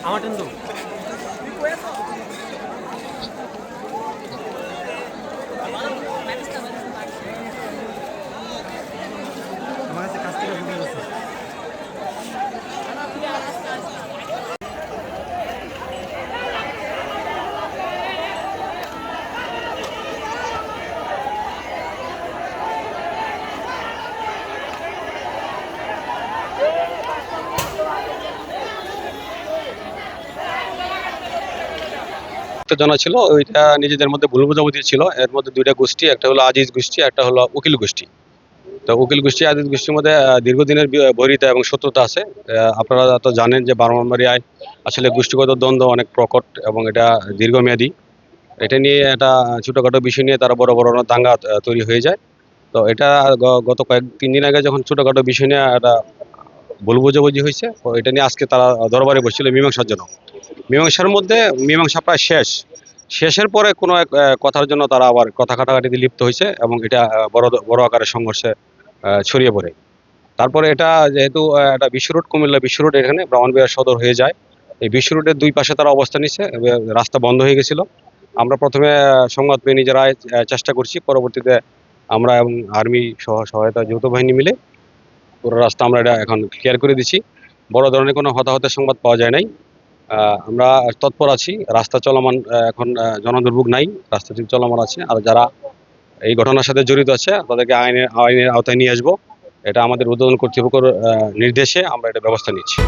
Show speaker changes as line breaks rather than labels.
আমার কিন্তু আমার কাছে কাজ থেকে বুঝে গেছে।
উত্তেজনা ছিল, ওইটা নিজেদের মধ্যে ভুল বোঝাবুঝি ছিল। এর মধ্যে দুইটা গোষ্ঠী, একটা হলো আজিজ গোষ্ঠী, একটা হলো উকিল গোষ্ঠী। তো উকিল গোষ্ঠী আজিজ গোষ্ঠীর মধ্যে দীর্ঘদিনের বৈরিতা এবং শত্রুতা আছে। আপনারা তো জানেন যে ব্রাহ্মণবাড়িয়ায় আসলে গোষ্ঠীগত দ্বন্দ্ব অনেক প্রকট এবং এটা দীর্ঘমেয়াদী। এটা নিয়ে একটা ছোটখাটো বিষয় নিয়ে তারা বড় বড় দাঙ্গা তৈরি হয়ে যায়। তো এটা গত তিন দিন আগে যখন ছোটখাটো বিষয় নিয়ে একটা ভুল বোঝাবুঝি হয়েছে, তো এটা নিয়ে আজকে তারা দরবারে বসছিল মীমাংসার জন্য। মীমাংসার মধ্যে মীমাংসা প্রায় শেষের পরে কোনো এক কথার জন্য তারা আবার কথা কাটাকাটিতে লিপ্ত হয়েছে এবং এটা বড় বড় আকারের সংঘর্ষে ছড়িয়ে পড়ে। তারপরে এটা যেহেতু একটা বিশ্ব রোড, কুমিল্লা বিশ্ব রোড, এখানে ব্রাহ্মণবাড়িয়া সদর হয়ে যায়। এই বিশ্ব রোডের দুই পাশে তারা অবস্থান নিচ্ছে, রাস্তা বন্ধ হয়ে গেছিল। আমরা প্রথমে সংবাদ পেয়ে নিজেরাই চেষ্টা করছি, পরবর্তীতে আমরা এবং আর্মি সহায়তা যৌথ বাহিনী মিলে পুরো রাস্তা আমরা এটা এখন ক্লিয়ার করে দিচ্ছি। বড় ধরনের কোনো হতাহতের সংবাদ পাওয়া যায় নাই। আমরা তৎপর আছি, রাস্তা চলমান, এখন জনদুর্ভোগ নাই, রাস্তাটি চলমান আছে। আর যারা এই ঘটনার সাথে জড়িত আছে তাদেরকে আইনের আওতায় নিয়ে আসবো। এটা আমাদের ঊর্ধ্বতন কর্তৃপক্ষের নির্দেশে আমরা এটা ব্যবস্থা নিচ্ছি।